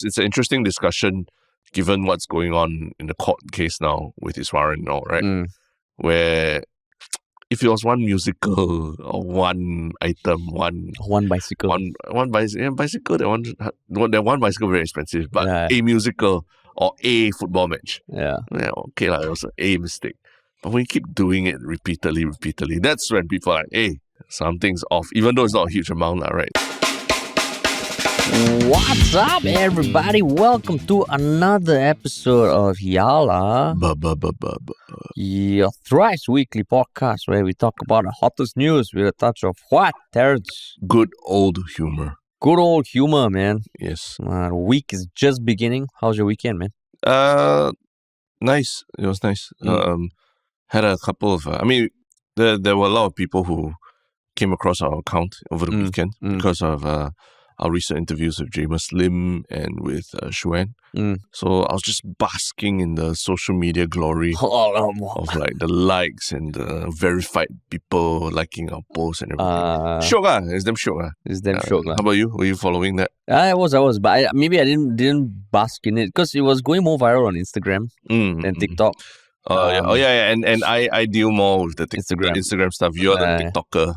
It's an interesting discussion given what's going on in the court case now with Iswaran and all, right? Where if it was one musical or one item, one bicycle, one bicycle, that one bicycle very expensive, but a musical or a football match, okay, it was a mistake. But when you keep doing it repeatedly, that's when people are like, hey, something's off, even though it's not a huge amount, right? What's up, everybody? Welcome to another episode of Yala, your thrice weekly podcast where we talk about the hottest news with a touch of what, Terrence? Good old humor. Good old humor, man. Yes. The week is just beginning. How's your weekend, man? Nice. It was nice. Had a couple of... there were a lot of people who came across our account over the weekend because of... our recent interviews with Jamus Lim and with Xuan. So I was just basking in the social media glory of like the likes and the verified people liking our posts and everything. Shiok, it's them Shiok. It's them Shiok. How about you? Were you following that? I was, but maybe I didn't bask in it because it was going more viral on Instagram and TikTok. And I deal more with the Instagram stuff. You're the TikToker.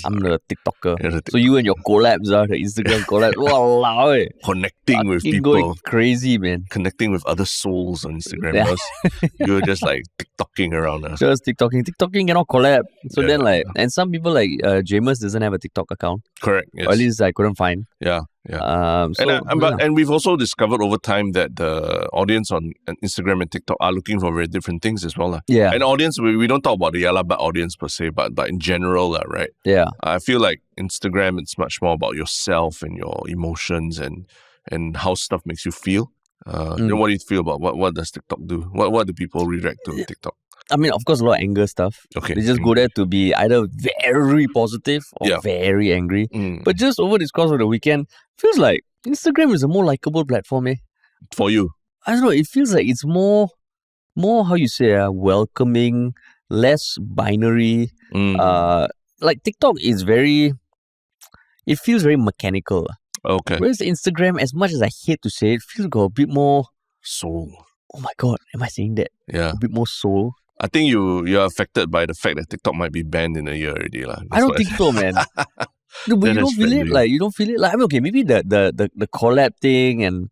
I'm the TikToker. So you and your collabs are the Instagram collabs. Walao, connecting with people. Going crazy, man. Connecting with other souls on Instagram. You're just like TikToking around us. Just TikToking cannot collab. So then and some people like Jamus doesn't have a TikTok account. Correct. Yes. Or at least I couldn't find. Yeah. And we've also discovered over time that the audience on Instagram and TikTok are looking for very different things as well. Yeah. And audience, we don't talk about the Yalabat audience per se, but in general, right? Yeah. I feel like Instagram, it's much more about yourself and your emotions and how stuff makes you feel. What do you feel about what does TikTok do? What do people react to on TikTok? I mean, of course, a lot of anger stuff. Okay. They just go there to be either very positive or very angry. But just over this course of the weekend, feels like Instagram is a more likable platform, For you? I don't know. It feels like it's more how you say, welcoming, less binary. Like TikTok is it feels very mechanical. Okay. Whereas Instagram, as much as I hate to say it, feels got a bit more soul. Oh my God, am I saying that? Yeah. A bit more soul. I think you're affected by the fact that TikTok might be banned in a year already. I don't think so, man. No, but you don't feel it like okay, maybe the collab thing and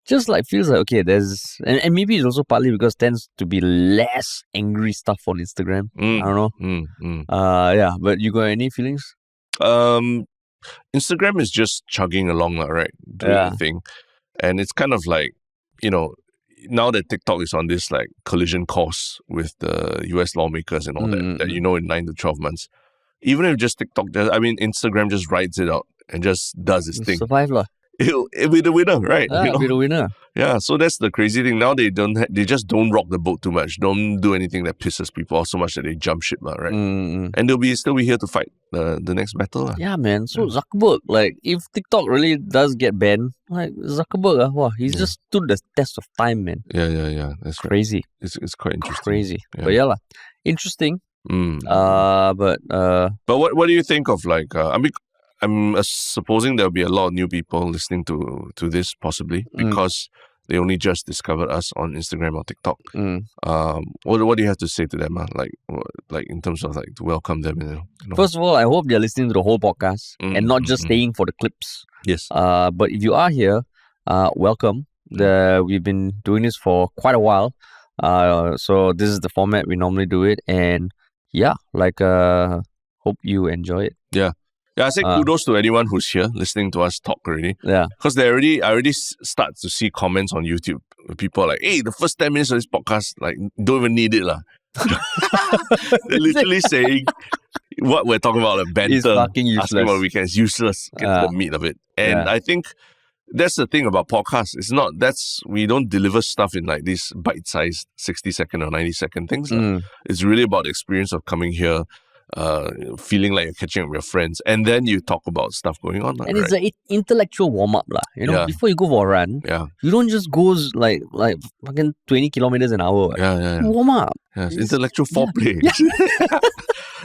just like feels like okay, there's and maybe it's also partly because it tends to be less angry stuff on Instagram. I don't know. But you got any feelings? Instagram is just chugging along, right? Doing the thing. And it's kind of like, now that TikTok is on this like collision course with the US lawmakers and all that in 9 to 12 months, even if just TikTok Instagram just rides it out and just does its thing. Survive lah. It'll be the winner, right? It'll be the winner. Yeah, so that's the crazy thing. Now they just don't rock the boat too much. Don't do anything that pisses people off so much that they jump ship, right? And they'll still be here to fight the next battle. Yeah, man. So Zuckerberg, like if TikTok really does get banned, like Zuckerberg, he's just stood the test of time, man. Yeah. That's crazy. Right. It's quite interesting. Crazy. Yeah. But interesting. But what do you think of like? I'm supposing there'll be a lot of new people listening to this possibly because they only just discovered us on Instagram or TikTok. What do you have to say to them? Like in terms of like to welcome them? First of all, I hope they're listening to the whole podcast and not just staying for the clips. Yes. But if you are here, welcome. We've been doing this for quite a while. So this is the format we normally do it, and hope you enjoy it. Yeah. Yeah, I say kudos to anyone who's here listening to us talk already. Yeah. Because I already start to see comments on YouTube. People are like, hey, the first 10 minutes of this podcast, like, don't even need it lah. They're literally saying what we're talking about, like banter. It's fucking useless. Asking about weekends, useless. Get to the meat of it. And I think that's the thing about podcasts. We don't deliver stuff in like these bite-sized 60-second or 90-second things. It's really about the experience of coming here, feeling like you're catching up with your friends, and then you talk about stuff going on. And it's an intellectual warm-up lah. Before you go for a run, you don't just go like fucking 20 kilometers an hour. Yeah. Warm up. Yes, intellectual foreplay.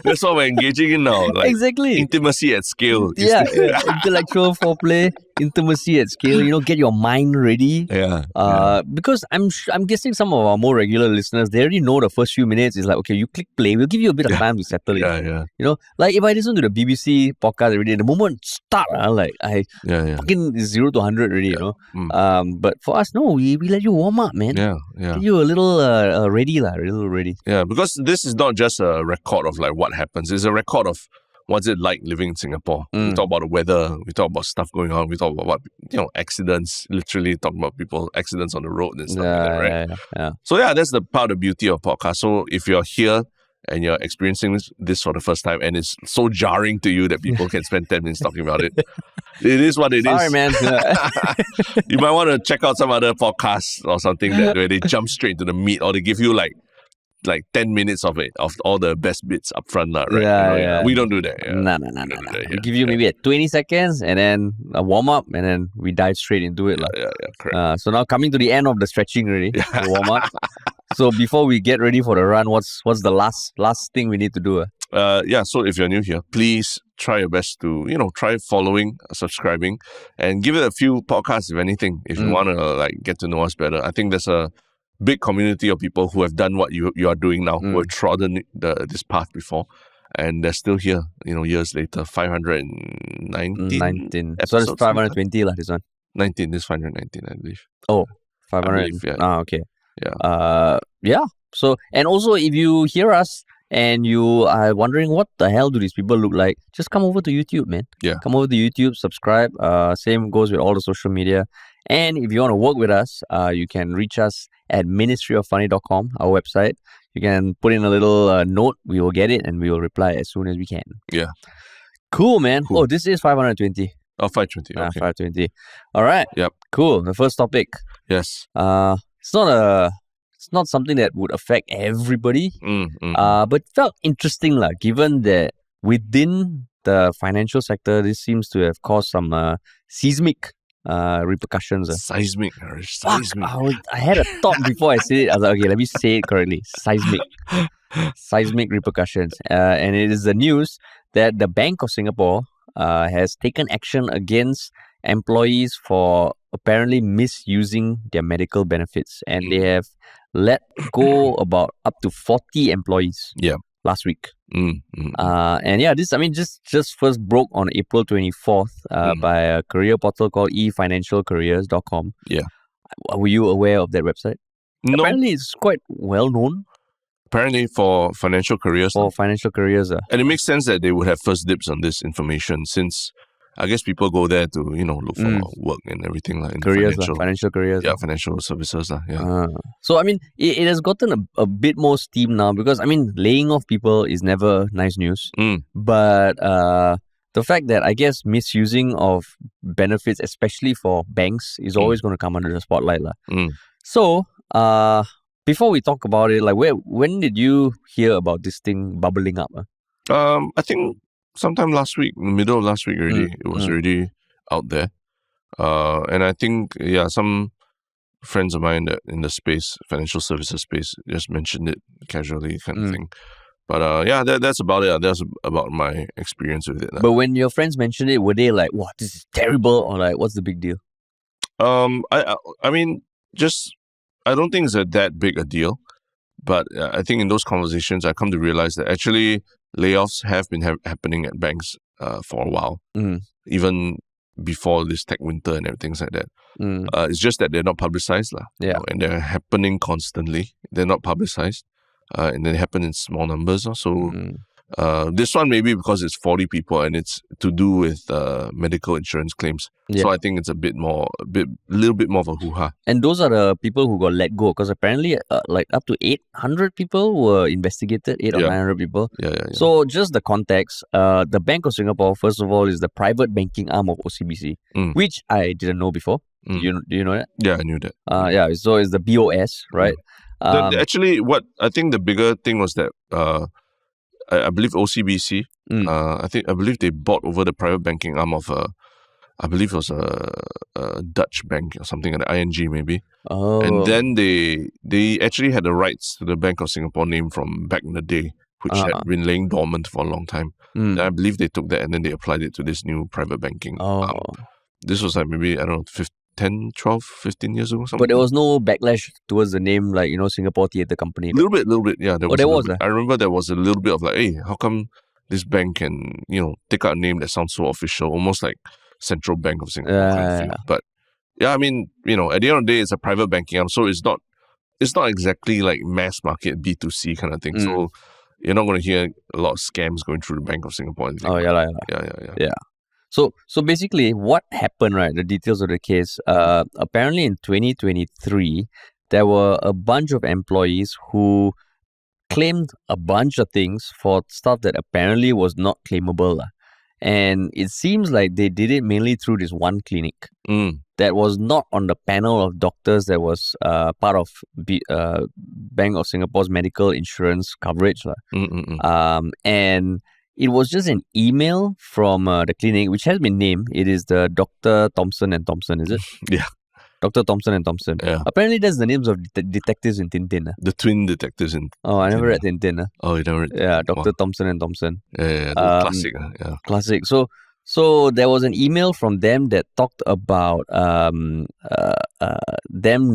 That's what we're engaging in now. Like exactly. Intimacy at scale. Yeah, intellectual foreplay, intimacy at scale. Get your mind ready. Because I'm guessing some of our more regular listeners, they already know the first few minutes is like, okay, you click play, we'll give you a bit of time to settle in. Like if I listen to the BBC podcast every day, the moment start, fucking 0 to 100 already, But for us, no, we let you warm up, man. Get you a little ready, a little ready. Yeah, because this is not just a record of like what happens. It's a record of what's it like living in Singapore. We talk about the weather. We talk about stuff going on. We talk about accidents. Literally talk about accidents on the road and stuff like that, right? Yeah. So that's the part of the beauty of podcast. So if you're here and you're experiencing this for the first time and it's so jarring to you that people can spend 10 minutes talking about it, it is what it is. Sorry, man. You might want to check out some other podcasts or something where they jump straight to the meat, or they give you like 10 minutes of it, of all the best bits up front, right? We don't do that. No. We give you maybe 20 seconds and then a warm up and then we dive straight into it. Correct. So now coming to the end of the stretching already, the warm up. So before we get ready for the run, what's the last thing we need to do? So if you're new here, please try your best to, try following, subscribing, and give it a few podcasts, if anything, if you want to get to know us better. I think there's a big community of people who have done what you are doing now, who have trodden this path before, and they're still here, years later. 519 So it's 520 this one. 19, this 519, I believe. Oh, 500. I believe, yeah. Okay. Yeah. So, and also if you hear us and you are wondering what the hell do these people look like, just come over to YouTube, man. Yeah. Come over to YouTube, subscribe. Same goes with all the social media. And if you want to work with us, you can reach us at ministryoffunny.com, our website. You can put in a little note. We will get it and we will reply as soon as we can. Yeah. Cool, man. Cool. Oh, this is 520. Oh, 520. Okay. 520. All right. Yep. Cool. The first topic. Yes. It's not something that would affect everybody. But felt interesting, given that within the financial sector, this seems to have caused some seismic repercussions. Seismic. I had a thought before I said it. I was like, okay, let me say it correctly. Seismic repercussions. And it is the news that the Bank of Singapore has taken action against employees for apparently misusing their medical benefits. And they have let go about up to 40 employees last week. And this, just first broke on April 24th by a career portal called efinancialcareers.com. Yeah. Were you aware of that website? No. Apparently, it's quite well known. Apparently for financial careers. For financial careers. And it makes sense that they would have first dibs on this information, since I guess people go there to, look for work and everything in careers, financial careers. Yeah, financial services. So, it has gotten a bit more steam now because, laying off people is never nice news. But the fact that, I guess, misusing of benefits, especially for banks, is always going to come under the spotlight. So, before we talk about it, when did you hear about this thing bubbling up? I think sometime last week, in the middle of last week already, it was already out there. And I think, some friends of mine that in the space, financial services space, just mentioned it casually kind of thing. But that's about it. That's about my experience with it. But when your friends mentioned it, were they like, "Wow, this is terrible," or like, "What's the big deal?" I don't think it's that big a deal. But I think in those conversations, I come to realize that actually layoffs have been happening at banks for a while, even before this tech winter and everything like that. It's just that they're not publicized, and they're happening constantly. They're not publicized, and they happen in small numbers. So this one maybe because it's 40 people and it's to do with medical insurance claims. So I think it's a little bit more of a hoo-ha. And those are the people who got let go, because apparently up to 800 people were investigated, 800 or 900 people. So just the context, the Bank of Singapore, first of all, is the private banking arm of OCBC, which I didn't know before. Do you know that? Yeah, I knew that. So it's the BOS, right? Actually, what I think the bigger thing was that I believe OCBC, I believe they bought over the private banking arm of I believe it was a Dutch bank or something, like ING maybe. Oh. And then they actually had the rights to the Bank of Singapore name from back in the day, which had been laying dormant for a long time. And I believe they took that and then they applied it to this new private banking. This was like maybe, I don't know, 10, 12, 15 years ago. Something. But there was no backlash towards the name, like, Singapore Theatre Company. A little bit, yeah. There was. I remember there was a little bit of like, hey, how come this bank can, take out a name that sounds so official, almost like Central Bank of Singapore kind of feel. But yeah, I mean, at the end of the day, it's a private banking, so it's not exactly like mass market B2C kind of thing. So you're not going to hear a lot of scams going through the Bank of Singapore. Yeah. So basically, what happened, right? The details of the case. Apparently, in 2023, there were a bunch of employees who claimed a bunch of things for stuff that apparently was not claimable. And it seems like they did it mainly through this one clinic that was not on the panel of doctors that was part of Bank of Singapore's medical insurance coverage. And it was just an email from the clinic, which has been named. It is the Dr. Thompson and Thompson, is it? Yeah. Dr. Thompson and Thompson. Yeah. Apparently, that's the names of detectives in Tintin. The twin detectives in Oh, I never read Tintin. Oh, you never read? Yeah, Dr. Thompson and Thompson. Yeah, classic. Yeah. Classic. So there was an email from them that talked about them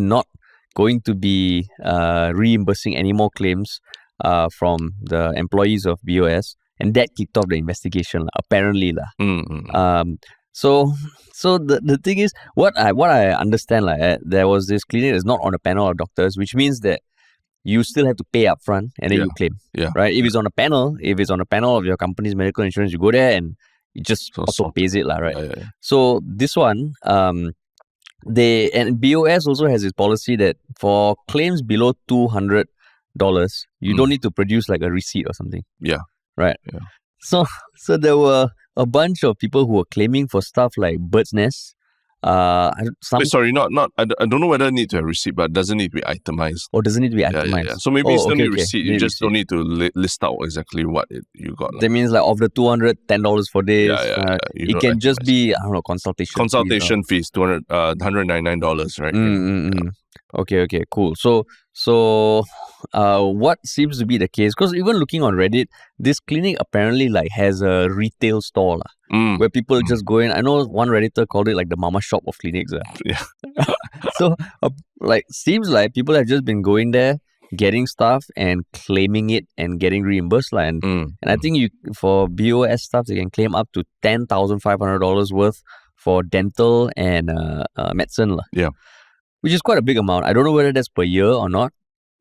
not going to be reimbursing any more claims from the employees of BOS, and that kicked off the investigation, apparently. So the thing is, what I understand, there was this clinic that's not on a panel of doctors, which means that you still have to pay up front and then you claim. Yeah. Right? If it's on a panel of your company's medical insurance, you go there and it just auto pays it, right? Yeah. So this one, and BOS also has this policy that for claims below $200, you don't need to produce like a receipt or something. Yeah. Right. Yeah. So there were a bunch of people who were claiming for stuff like bird's nest. Sorry, not. I don't know whether I need to have a receipt, but it doesn't need to be itemized. Or doesn't need to be itemized. Yeah. So maybe you still need a receipt. You just don't need to list out exactly what you got. That means like of the $200, $10 for this. It can just be, I don't know, consultation fees, $199, right? Okay, cool. So what seems to be the case, because even looking on Reddit, this clinic apparently has a retail store where people just go in. I know one Redditor called it like the mama shop of clinics. Yeah. So seems like people have just been going there, getting stuff and claiming it and getting reimbursed. And I think for BOS stuff, they can claim up to $10,500 worth for dental and medicine. Yeah. Which is quite a big amount. I don't know whether that's per year or not.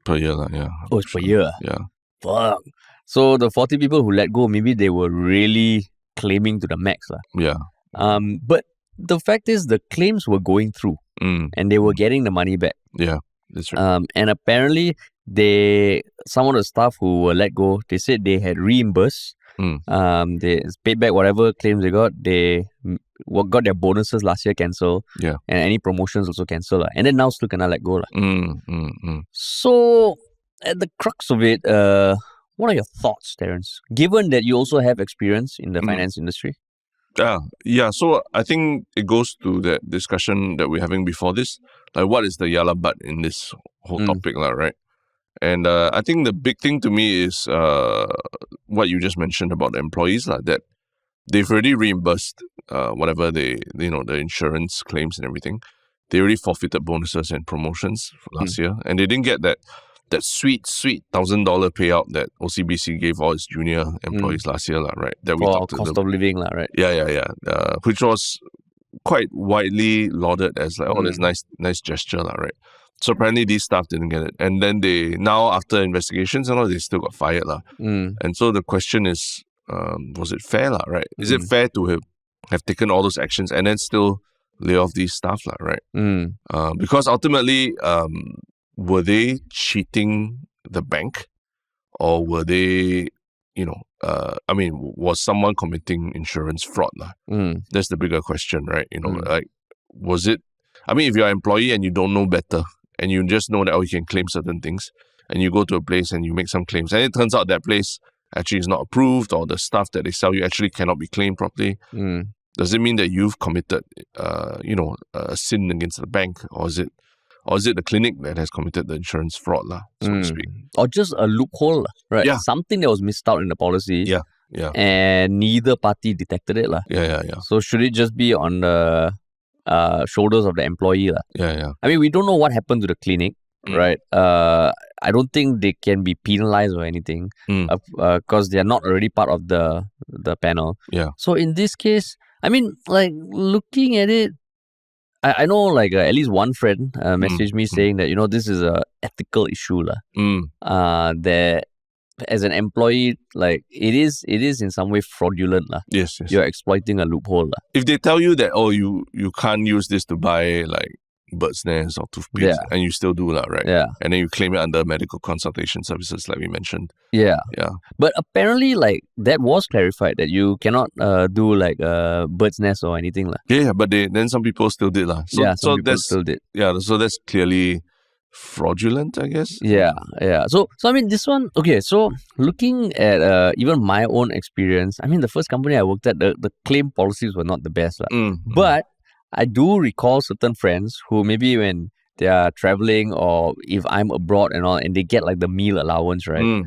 Per year, yeah. Oh, it's per year. Yeah. Fuck. So the 40 people who let go, maybe they were really claiming to the max. Yeah. But the fact is, the claims were going through and they were getting the money back. Yeah, that's right. And apparently, some of the staff who were let go, they said they had reimbursed. They paid back whatever claims they got. They got their bonuses last year cancelled. Yeah. And any promotions also cancelled. And then now still cannot let go. So, at the crux of it, what are your thoughts, Terence? Given that you also have experience in the finance industry. Yeah. So I think it goes to that discussion that we're having before this. Like, what is the yalla butt in this whole topic, right? And I think the big thing to me is what you just mentioned about the employees, that they've already reimbursed whatever the insurance claims and everything. They already forfeited bonuses and promotions for last year, and they didn't get that sweet $1,000 payout that OCBC gave all its junior employees last year, right? That we for cost of living, right? Yeah. Which was quite widely lauded as this nice gesture, right? So apparently these staff didn't get it, and then now after investigations and all, they still got fired, And so the question is, was it fair, right? Is it fair to have taken all those actions and then still lay off these staff, right? Because ultimately, were they cheating the bank, or were they, was someone committing insurance fraud? That's the bigger question, right? Was it? If you're an employee and you don't know better, and you just know that you can claim certain things, and you go to a place and you make some claims, and it turns out that place actually is not approved, or the stuff that they sell you actually cannot be claimed properly, does it mean that you've committed, a sin against the bank, or is it the clinic that has committed the insurance fraud, so to speak? Or just a loophole, right? Yeah. Something that was missed out in the policy. Yeah. And neither party detected it, Yeah. So should it just be on the shoulders of the employee, Yeah. I mean, we don't know what happened to the clinic, right? I don't think they can be penalized or anything, because they are not already part of the panel. Yeah. So in this case, I mean, like, looking at it, I know, like, at least one friend messaged me saying that, this is a ethical issue, that as an employee, like, it is in some way fraudulent, Yes. You're exploiting a loophole, If they tell you that, you can't use this to buy, like, bird's nest or toothpaste, and you still do, right? Yeah. And then you claim it under medical consultation services, like we mentioned. Yeah. Yeah. But apparently, like, that was clarified that you cannot do, like, bird's nest or anything, Yeah, but then some people still did, So, some people still did. Yeah, so that's clearly fraudulent, I guess. Yeah. So I mean, this one, okay, so looking at even my own experience, I mean, the first company I worked at, the claim policies were not the best. But I do recall certain friends who maybe when they are traveling, or if I'm abroad and all, and they get like the meal allowance, right?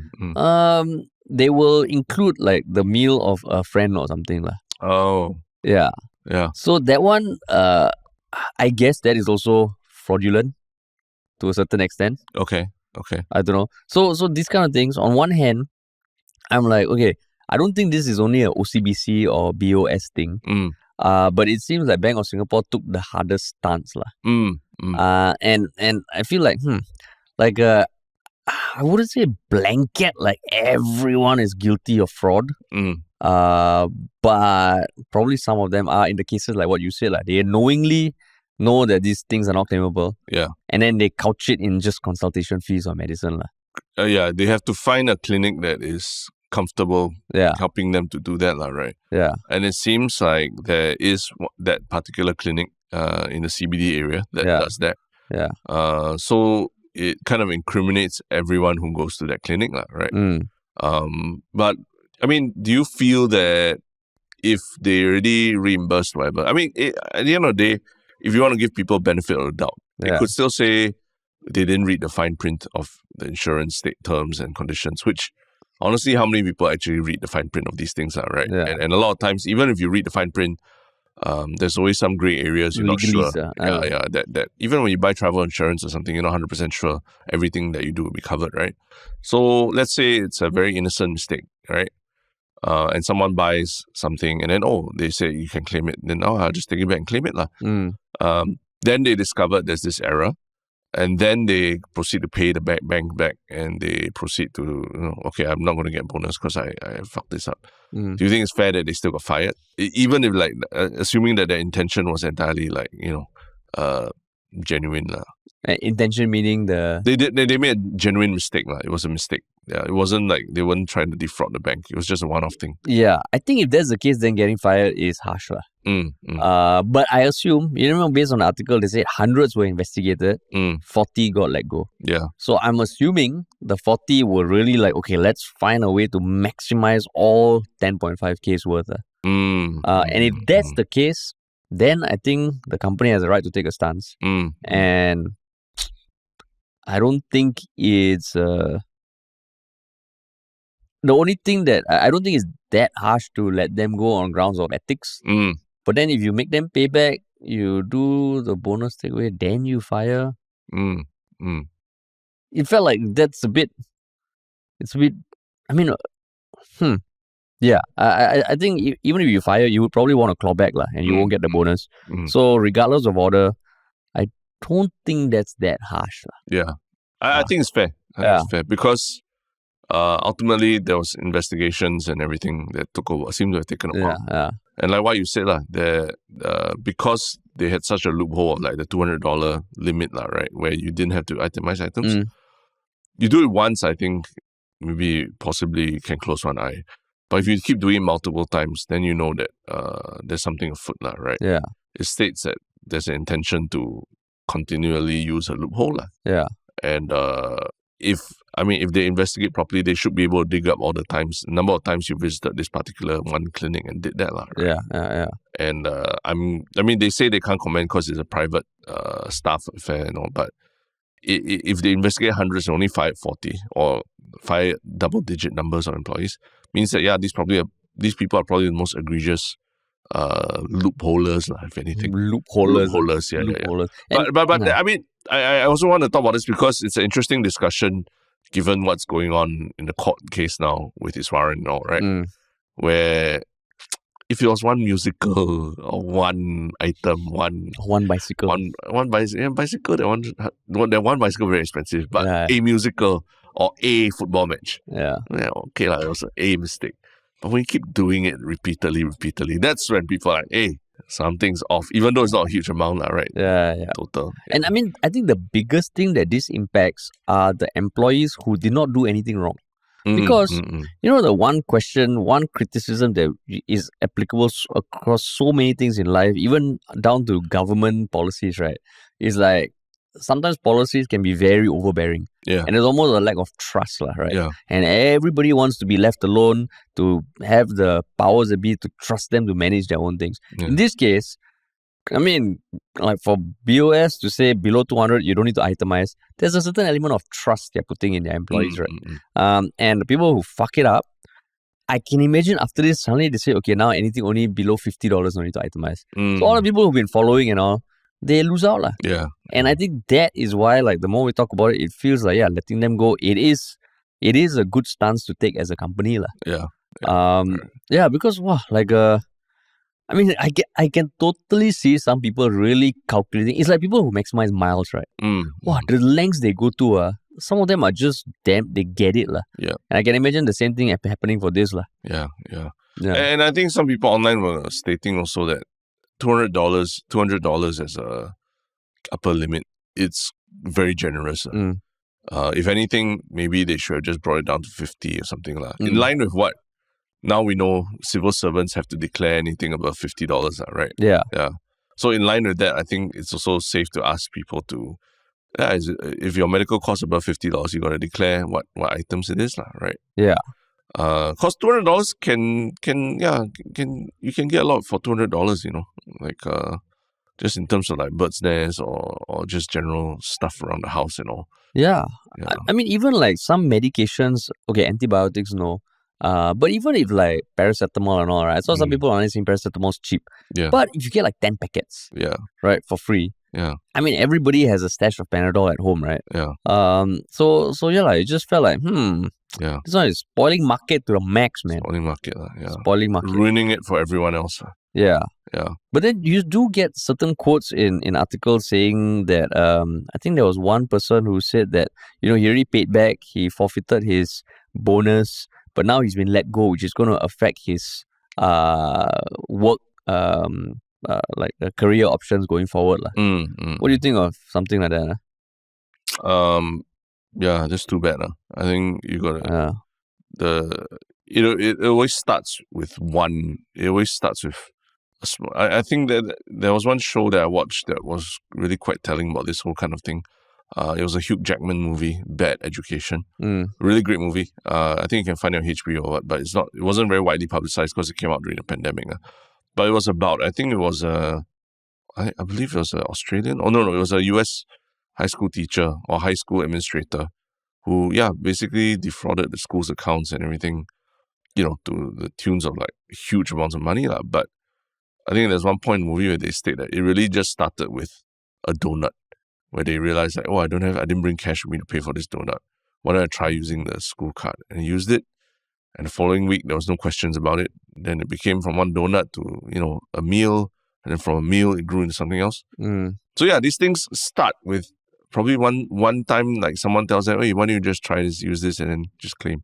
They will include like the meal of a friend or something. Oh. Yeah. So that one, I guess that is also fraudulent to a certain extent. Okay. I don't know. So these kind of things, on one hand, I'm like, okay, I don't think this is only a OCBC or BOS thing. But it seems like Bank of Singapore took the hardest stance. And I feel like, I wouldn't say blanket, like everyone is guilty of fraud. But probably some of them are, in the cases like what you said, like they knowingly know that these things are not claimable. Yeah. And then they couch it in just consultation fees or medicine. Yeah, they have to find a clinic that is comfortable helping them to do that, right? Yeah. And it seems like there is that particular clinic in the CBD area that does that. Yeah. So it kind of incriminates everyone who goes to that clinic, right? But I mean, do you feel that if they already reimbursed whatever, I mean, at the end of the day, if you want to give people benefit of the doubt, they could still say they didn't read the fine print of the insurance state terms and conditions, which honestly, how many people actually read the fine print of these things, right? Yeah. And a lot of times, even if you read the fine print, there's always some gray areas you're not sure. That even when you buy travel insurance or something, you're not 100% sure everything that you do will be covered, right? So let's say it's a very innocent mistake, right? And someone buys something and then, they say you can claim it. Then, I'll just take it back and claim it. Then they discovered there's this error. And then they proceed to pay the bank back, and they proceed to, okay, I'm not going to get bonus because I fucked this up. Do you think it's fair that they still got fired? Even if, like, assuming that their intention was entirely, like, genuine. Intention meaning They made a genuine mistake. It was a mistake. Yeah, it wasn't like they weren't trying to defraud the bank. It was just a one-off thing. Yeah, I think if that's the case, then getting fired is harsh. But I assume, based on the article, they said hundreds were investigated, 40 got let go. Yeah. So I'm assuming the 40 were really like, okay, let's find a way to maximize all 10.5K's worth. And if that's the case, then I think the company has a right to take a stance. And I don't think it's... the only thing that I don't think is that harsh to let them go on grounds of ethics. But then if you make them pay back, you do the bonus takeaway, then you fire. It felt like that's a bit... It's a bit... I mean... Yeah, I think even if you fire, you would probably want to claw back and you won't get the bonus. So regardless of order, I don't think that's that harsh. Yeah. I think it's fair. It's fair because ultimately there was investigations and everything that seemed to have taken a while. And like what you said, because they had such a loophole of like the $200 limit, right, where you didn't have to itemize items. You do it once, I think maybe possibly you can close one eye. But if you keep doing it multiple times, then you know that there's something afoot, right? Yeah. It states that there's an intention to continually use a loophole. Yeah. And if they investigate properly, they should be able to dig up all the number of times you visited this particular one clinic and did that, right? Yeah. And they say they can't comment because it's a private staff affair, but if they investigate hundreds and only 40 or 5 double-digit numbers of employees, means that these people are probably the most egregious loopholers, if anything. Loopholers. Yeah. But I also want to talk about this because it's an interesting discussion given what's going on in the court case now with Iswaran and all, right? Where if it was one musical or one item, one bicycle, one bicycle, that one bicycle very expensive, but a musical or a football match, okay, it was a mistake. But when you keep doing it repeatedly, that's when people are like, hey, something's off, even though it's not a huge amount, right? Yeah. Total. Yeah. And I think the biggest thing that this impacts are the employees who did not do anything wrong. Because, the one criticism that is applicable across so many things in life, even down to government policies, right, is like sometimes policies can be very overbearing. Yeah. And there's almost a lack of trust, right? Yeah. And everybody wants to be left alone, to have the powers that be, to trust them to manage their own things. Yeah. In this case, like for BOS to say below 200, you don't need to itemize. There's a certain element of trust they're putting in their employees, right? And the people who fuck it up, I can imagine after this, suddenly they say, okay, now anything only below $50, no need to itemize. So all the people who've been following and all, they lose out. Yeah. And I think that is why, like, the more we talk about it, it feels like, letting them go, it is a good stance to take as a company. Yeah. Because, I can totally see some people really calculating. It's like people who maximize miles, right? The lengths they go to, some of them are just damn, they get it. Yeah. And I can imagine the same thing happening for this. Yeah. And I think some people online were stating also that $200 as a upper limit, it's very generous. If anything, maybe they should have just brought it down to 50 or something. In line with what now we know civil servants have to declare anything above $50, right? Yeah. So in line with that, I think it's also safe to ask people to, if your medical costs above $50, you got to declare what items it is, right? Yeah. Because $200 you can get a lot for $200, like just in terms of like bird's nest or just general stuff around the house and all. Yeah. Even like some medications, okay, antibiotics, no. But even if like paracetamol and all, right? So some people are only saying paracetamol's cheap. Yeah. But if you get like 10 packets, right, for free. Yeah. Everybody has a stash of Panadol at home, right? Yeah. So it just felt like, this one is spoiling market to the max, man. Spoiling market, yeah. Spoiling market. Ruining it for everyone else. Yeah. Yeah. But then you do get certain quotes in articles saying that I think there was one person who said that, he already paid back, he forfeited his bonus, but now he's been let go, which is going to affect his work, career options going forward. What do you think of something like that? Yeah, that's too bad. I think you got to... It always starts with one. It always starts with a small... I think that there was one show that I watched that was really quite telling about this whole kind of thing. It was a Hugh Jackman movie, Bad Education. Really great movie. I think you can find it on HBO or what, but it wasn't very widely publicized because it came out during the pandemic. But it was about, I think it was I believe it was an Australian. Oh, no, it was a US high school teacher or high school administrator who, basically defrauded the school's accounts and everything, to the tunes of like huge amounts of money. But I think there's one point in the movie where they state that it really just started with a donut, where they realized like, I didn't bring cash with me to pay for this donut. Why don't I try using the school card? And he used it. And the following week, there was no questions about it. Then it became from one donut to, a meal. And then from a meal, it grew into something else. So these things start with probably one time, like someone tells them, hey, why don't you just try this, use this, and then just claim.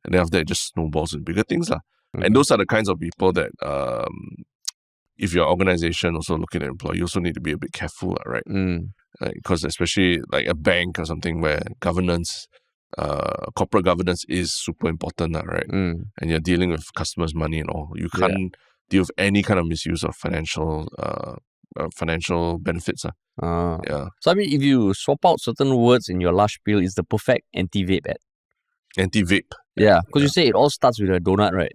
And then after that, it just snowballs into bigger things. And those are the kinds of people that, if your organization also looking at employees, you also need to be a bit careful, right? Because especially like a bank or something where governance, corporate governance is super important, right? And you're dealing with customers' money and all. You can't deal with any kind of misuse of financial financial benefits. Yeah. So I mean, if you swap out certain words in your lush spiel, it's the perfect anti-vape ad. Anti-vape. Yeah, because you say it all starts with a donut, right?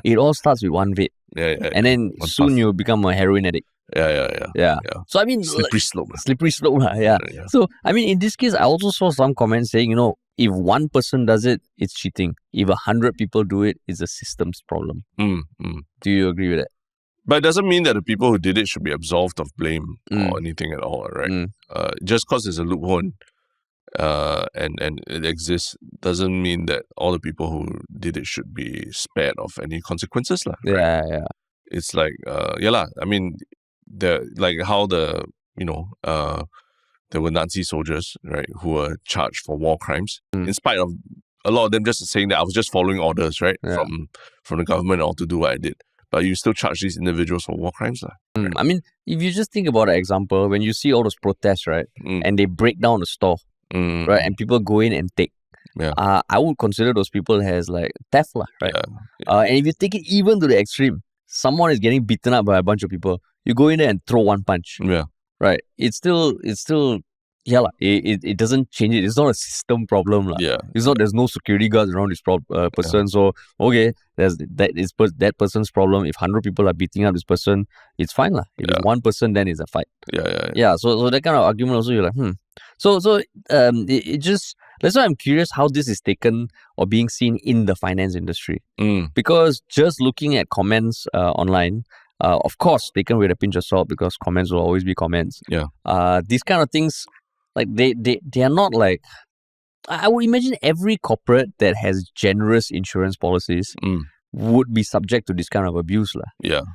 It all starts with one vape. And then soon you become a heroin addict. Yeah. So I mean, slippery slope. Slippery slope, yeah. So I mean, in this case, I also saw some comments saying, if one person does it, it's cheating. If 100 people do it, it's a systems problem. Do you agree with that? But it doesn't mean that the people who did it should be absolved of blame or anything at all, right? Just because there's a loophole and it exists doesn't mean that all the people who did it should be spared of any consequences, right? Yeah. It's like, I mean, how there were Nazi soldiers, right, who were charged for war crimes, in spite of a lot of them just saying that I was just following orders, right, from the government all to do what I did. But you still charge these individuals for war crimes. Right? I mean, if you just think about an example, when you see all those protests, right, and they break down the store, right, and people go in and take, I would consider those people as like theft, right? And if you take it even to the extreme, someone is getting beaten up by a bunch of people, you go in there and throw one punch. Right. It's still it doesn't change it. It's not a system problem. It's not there's no security guards around this person. So okay, that person's problem. If 100 people are beating up this person, it's fine. If it's one person, then it's a fight. So that kind of argument also, you're like, So it just, that's why I'm curious how this is taken or being seen in the finance industry. Because just looking at comments online, of course, taken with a pinch of salt, because comments will always be comments. These kind of things, like they are not like, I would imagine every corporate that has generous insurance policies would be subject to this kind of abuse.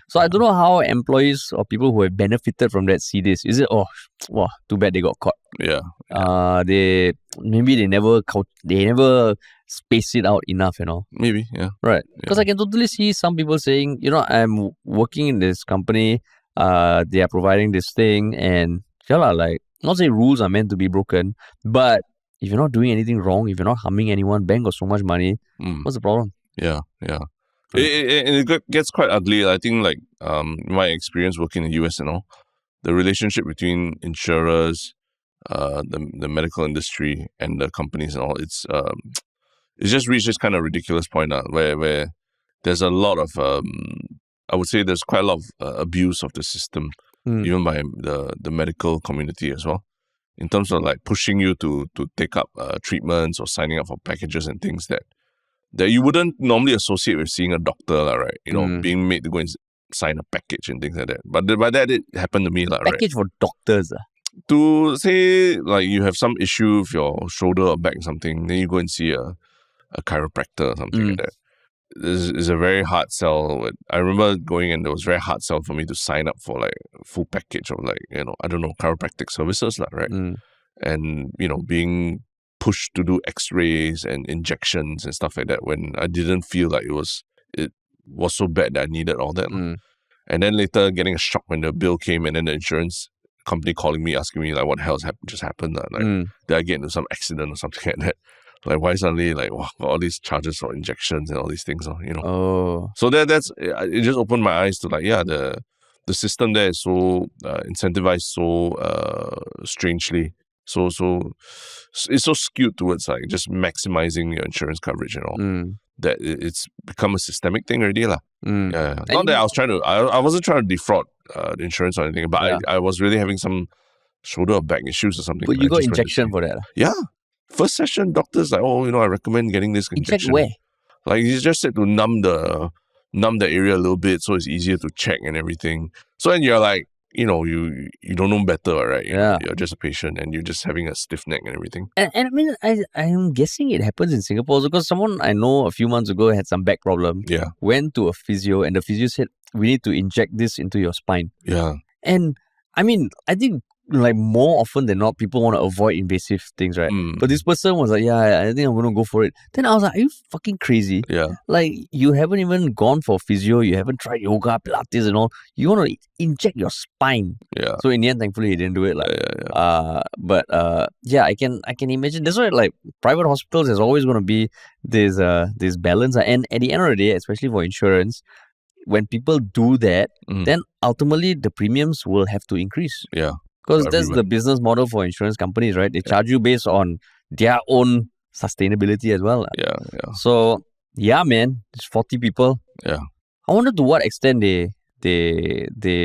So I don't know how employees or people who have benefited from that see this. Is it, too bad they got caught. They never space it out enough, Maybe, Right. Because I can totally see some people saying, I'm working in this company, they are providing this thing, and not say rules are meant to be broken, but if you're not doing anything wrong, if you're not harming anyone, bank got so much money, what's the problem? It gets quite ugly. I think, my experience working in the US and all, the relationship between insurers, the medical industry and the companies and all, it's just reached this kind of ridiculous point where there's a lot of I would say there's quite a lot of abuse of the system, even by the medical community as well, in terms of pushing you to take up treatments or signing up for packages and things that you wouldn't normally associate with seeing a doctor, right? Being made to go and sign a package and things like that. But by that, it happened to me, package for doctors, to say you have some issue with your shoulder or back or something, then you go and see a chiropractor or something like that. It's a very hard sell. I remember going and it was very hard sell for me to sign up for a full package of chiropractic services, right? And being pushed to do x-rays and injections and stuff like that when I didn't feel like it was so bad that I needed all that. And then later getting a shock when the bill came, and then the insurance company calling me asking me what the hell just happened. Did I get into some accident or something like that? Why suddenly got all these charges for injections and all these things, So that's it. Just opened my eyes to the system there is so incentivized so strangely. So it's so skewed towards just maximizing your insurance coverage and all, that it's become a systemic thing already. Not that I wasn't trying to defraud the insurance or anything, but I was really having some shoulder or back issues or something. But you got injection for that? Yeah. First session, doctor's I recommend getting this injection. Inject where? He just said to numb the area a little bit so it's easier to check and everything. So then you're you don't know better, right? You're just a patient and you're just having a stiff neck and everything. And I mean, I'm guessing it happens in Singapore also, because someone I know a few months ago had some back problem. Went to a physio, and the physio said, we need to inject this into your spine. And I mean, I think more often than not, people want to avoid invasive things, right? But this person was like, I think I'm going to go for it. Then I was like, are you fucking crazy? You haven't even gone for physio, you haven't tried yoga, Pilates and all. You want to inject your spine. So in the end, thankfully, he didn't do it. But I can imagine. That's why private hospitals is always going to be this balance. And at the end of the day, especially for insurance, when people do that, then ultimately the premiums will have to increase. Yeah. Because that's the business model for insurance companies, right? They charge you based on their own sustainability as well. Yeah. So, yeah, man, it's 40 people. Yeah. I wonder to what extent they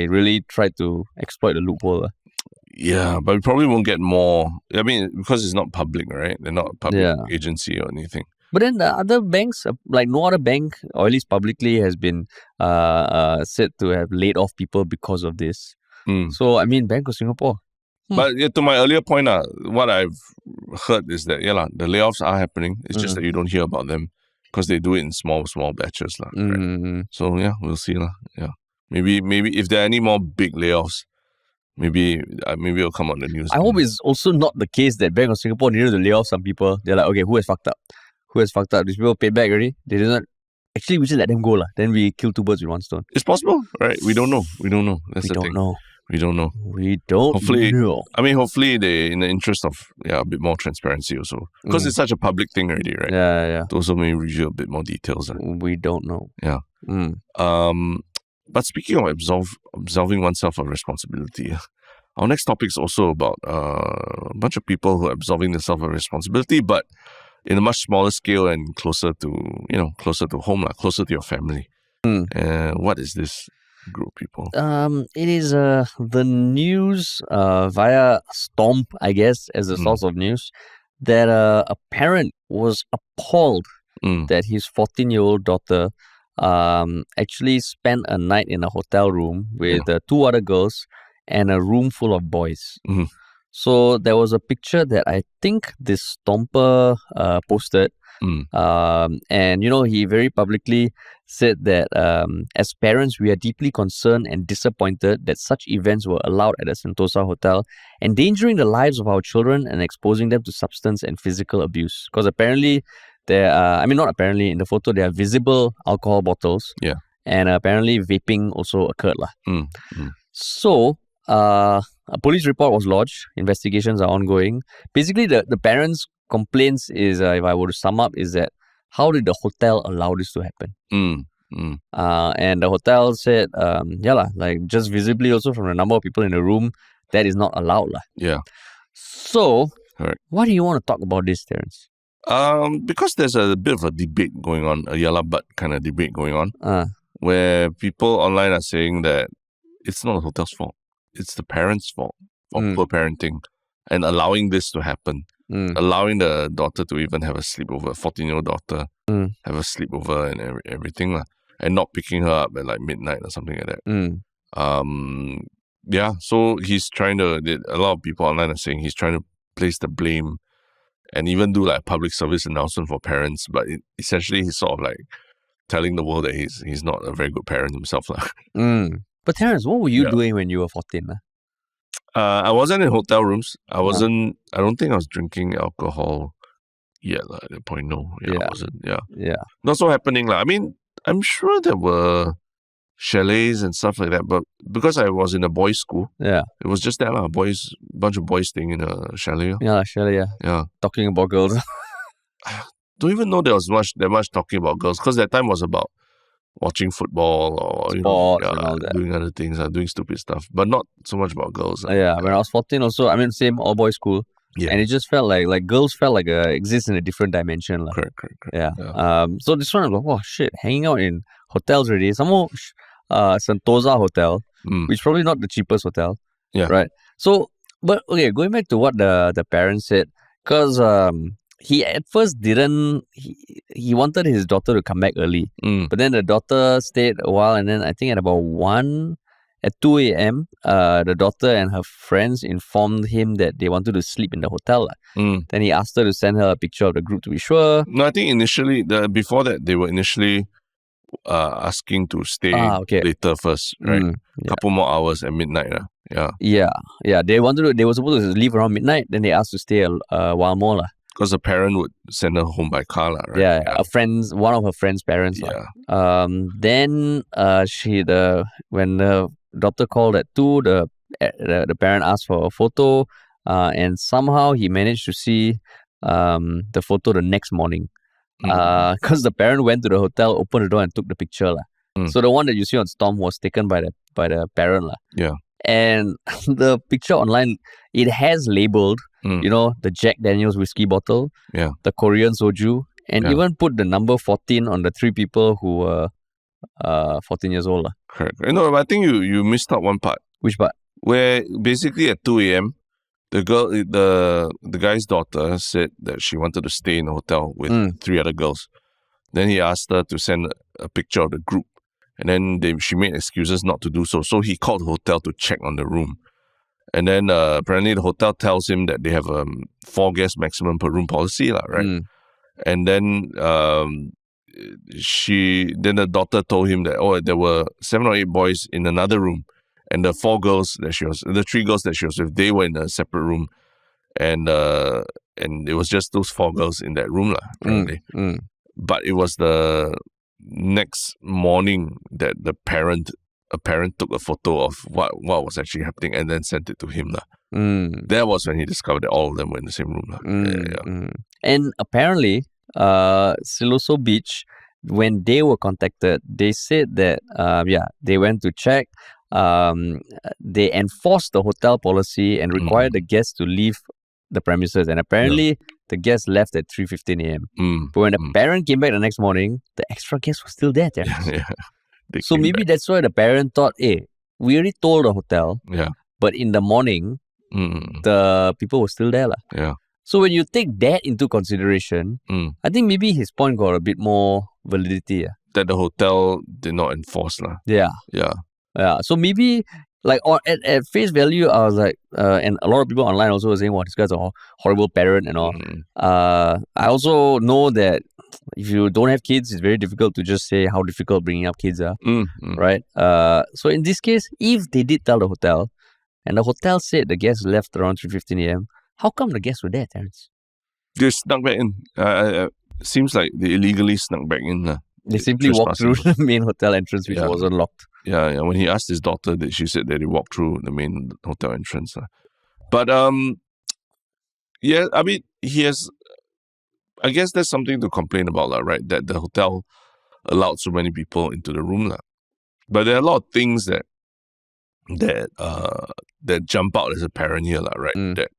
really try to exploit the loophole. Yeah, but we probably won't get more. I mean, because it's not public, right? They're not a public agency or anything. But then the other banks, like no other bank, or at least publicly, has been said to have laid off people because of this. So, I mean, Bank of Singapore. But to my earlier point, what I've heard is that, the layoffs are happening. It's just that you don't hear about them because they do it in small batches. Right? So, we'll see. Yeah. Maybe if there are any more big layoffs, maybe it'll come on the news. I hope it's also not the case that Bank of Singapore needed to lay off some people. They're like, okay, who has fucked up? These people paid back already? They did not. Actually, we just let them go. Then we kill two birds with one stone. It's possible, right? We don't know. That's the thing. We don't know. Hopefully, know. I mean, hopefully they, in the interest of a bit more transparency also. Because it's such a public thing already, right? Yeah. To also maybe reveal a bit more details. We don't know. Yeah. But speaking of absolving oneself of responsibility, our next topic is also about a bunch of people who are absolving themselves of responsibility, but in a much smaller scale and closer to home, closer to your family. What is this group of people? It is the news via Stomp, I guess, as a source of news, that a parent was appalled that his 14-year-old daughter actually spent a night in a hotel room with two other girls and a room full of boys. So there was a picture that I think this Stomper posted. And, he very publicly said that as parents, we are deeply concerned and disappointed that such events were allowed at the Sentosa Hotel, endangering the lives of our children and exposing them to substance and physical abuse. Because apparently, not apparently, in the photo, there are visible alcohol bottles. Yeah. And apparently, vaping also occurred. So, a police report was lodged. Investigations are ongoing. Basically, the parents' complaints is, if I were to sum up, is that how did the hotel allow this to happen? And the hotel said, just visibly also from the number of people in the room, that is not allowed. Yeah. So, why do you want to talk about this, Terence? Because there's a bit of a debate going on, a yalla butt kind of debate going on, where people online are saying that it's not the hotel's fault. It's the parents' fault for poor parenting and allowing this to happen. Allowing the daughter to even have a sleepover, 14-year-old daughter, have a sleepover and everything, and not picking her up at like midnight or something like that. So he's trying to, a lot of people online are saying he's trying to place the blame and even do like a public service announcement for parents, but essentially he's sort of like telling the world that he's not a very good parent himself. But Terence, what were you doing when you were 14? I wasn't in hotel rooms. I don't think I was drinking alcohol yet at that point. No. I wasn't. Yeah. Not so happening. I mean, I'm sure there were chalets and stuff like that, but because I was in a boys' school, it was just that bunch of boys staying in a chalet. Yeah, chalet, yeah. Talking about girls. Don't even know there was that much talking about girls, because that time was about watching football or sports and all that. Doing other things, doing stupid stuff, but not so much about girls. When I was 14 also, same all boys school. Yeah. And it just felt like girls felt like exist in a different dimension. Correct. Yeah. So this one, I'm like, oh shit, hanging out in hotels already. Some more Sentosa hotel, which is probably not the cheapest hotel. Yeah. Right. So, but okay, going back to what the parents said, because he at first didn't. He wanted his daughter to come back early, but then the daughter stayed a while, and then I think at about 2 a.m., the daughter and her friends informed him that they wanted to sleep in the hotel. Then he asked her to send her a picture of the group to be sure. No, I think initially, before that, they were initially asking to stay later first, right? Couple more hours at midnight. Yeah. They were supposed to leave around midnight. Then they asked to stay a while more. Because the parent would send her home by car, right? Yeah, one of her friend's parents. Then when the doctor called at 2, the parent asked for a photo, and somehow he managed to see the photo the next morning. Because the parent went to the hotel, opened the door, and took the picture. So the one that you see on Storm was taken by the parent lah. Yeah. And the picture online, it has labeled, the Jack Daniel's whiskey bottle, the Korean soju, and even put the number 14 on the 3 people who were 14 years old. Correct. No, I think you missed out one part. Which part? Where basically at 2 a.m., the guy's daughter said that she wanted to stay in a hotel with 3 other girls. Then he asked her to send a picture of the group. And then she made excuses not to do so. So he called the hotel to check on the room. And then apparently the hotel tells him that they have a 4 guest maximum per room policy, right? And then the daughter told him that there were 7 or 8 boys in another room, and the 3 girls that she was with, they were in a separate room, and it was just those 4 girls in that room, apparently. But it was the next morning that a parent took a photo of what was actually happening and then sent it to him. That was when he discovered that all of them were in the same room. And apparently, Siloso Beach, when they were contacted, they said that they went to check. They enforced the hotel policy and required the guests to leave the premises, and apparently the guests left at 3:15 a.m. But when the parent came back the next morning, the extra guests were still there. So maybe that's why the parent thought, hey, we already told the hotel, but in the morning, the people were still there. So when you take that into consideration, I think maybe his point got a bit more validity. That the hotel did not enforce. Yeah. So maybe, like, at face value, I was like, and a lot of people online also were saying, wow, this guy's a horrible parent and all. I also know that if you don't have kids, it's very difficult to just say how difficult bringing up kids are, right? So in this case, if they did tell the hotel, and the hotel said the guests left around 3:15 a.m., how come the guests were there, Terence? They snuck back in. Seems like they illegally snuck back in. They simply walked through the main hotel entrance, which wasn't locked. Yeah. When he asked his daughter, she said that he walked through the main hotel entrance. But I mean, he has. I guess there's something to complain about, right? That the hotel allowed so many people into the room, But there are a lot of things that jump out as a parent here, right? That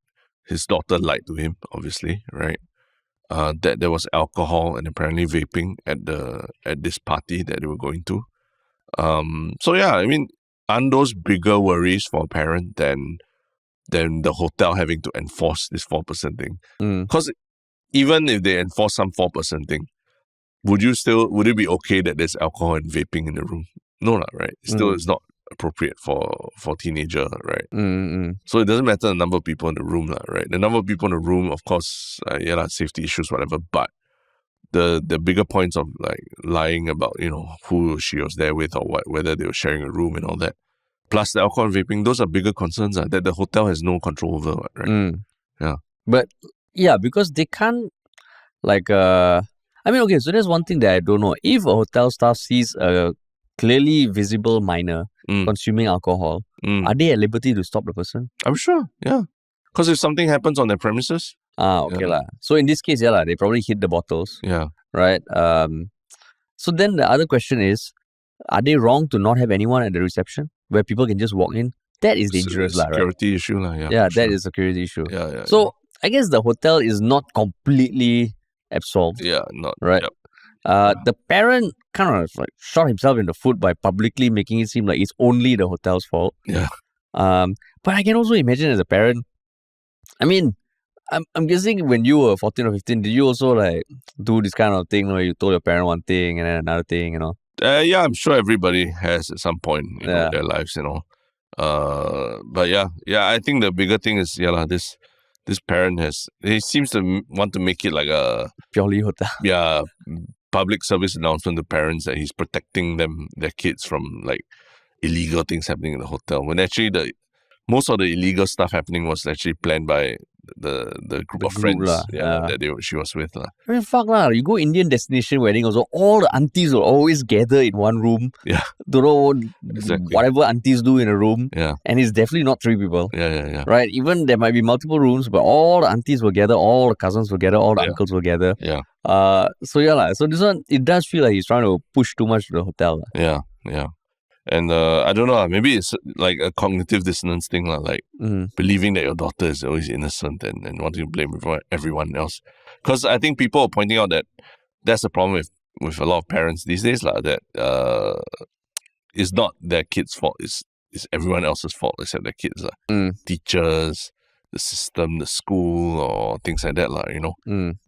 his daughter lied to him, obviously, right? That there was alcohol and apparently vaping at this party that they were going to. So yeah, I mean, aren't those bigger worries for a parent than the hotel having to enforce this 4% thing? Because even if they enforce some 4% thing, would it be okay that there's alcohol and vaping in the room? No, right? Still, it's not appropriate for teenager, right? So it doesn't matter the number of people in the room, right? The number of people in the room, of course, safety issues, whatever. But the bigger points of like lying about who she was there with or whether they were sharing a room and all that, plus the alcohol and vaping, those are bigger concerns that the hotel has no control over, right? But yeah, because they can't so there's one thing that I don't know. If a hotel staff sees a clearly visible minor consuming alcohol, are they at liberty to stop the person? I'm sure, yeah. Because if something happens on their premises... So in this case, they probably hid the bottles. Yeah. Right? So then the other question is, are they wrong to not have anyone at the reception where people can just walk in? That is dangerous, right? Security issue, yeah. Yeah, that is a security issue. Yeah. So I guess the hotel is not completely absolved. Yeah, not... Right? Yep. The parent kind of like shot himself in the foot by publicly making it seem like it's only the hotel's fault. Yeah. But I can also imagine as a parent, I mean, I'm guessing when you were 14 or 15, did you also like do this kind of thing where you told your parent one thing and then another thing, Yeah, I'm sure everybody has at some point in their lives, But yeah, I think the bigger thing is, this parent he seems to want to make it like a purely hotel. Yeah, public service announcement to parents that he's protecting their kids from like illegal things happening in the hotel. When actually most of the illegal stuff happening was actually planned by the group of friends that she was with. I mean, fuck lah. You go Indian destination wedding also, all the aunties will always gather in one room. Yeah. Don't know whatever aunties do in a room. Yeah. And it's definitely not 3 people. Yeah. Right? Even there might be multiple rooms, but all the aunties will gather, all the cousins will gather, all the uncles will gather. Yeah. So this one, it does feel like he's trying to push too much to the hotel. Yeah. And I don't know, maybe it's like a cognitive dissonance thing, like believing that your daughter is always innocent and wanting to blame everyone else. Because I think people are pointing out that that's the problem with a lot of parents these days, that it's not their kids' fault, it's everyone else's fault except their kids. Teachers, the system, the school, or things like that.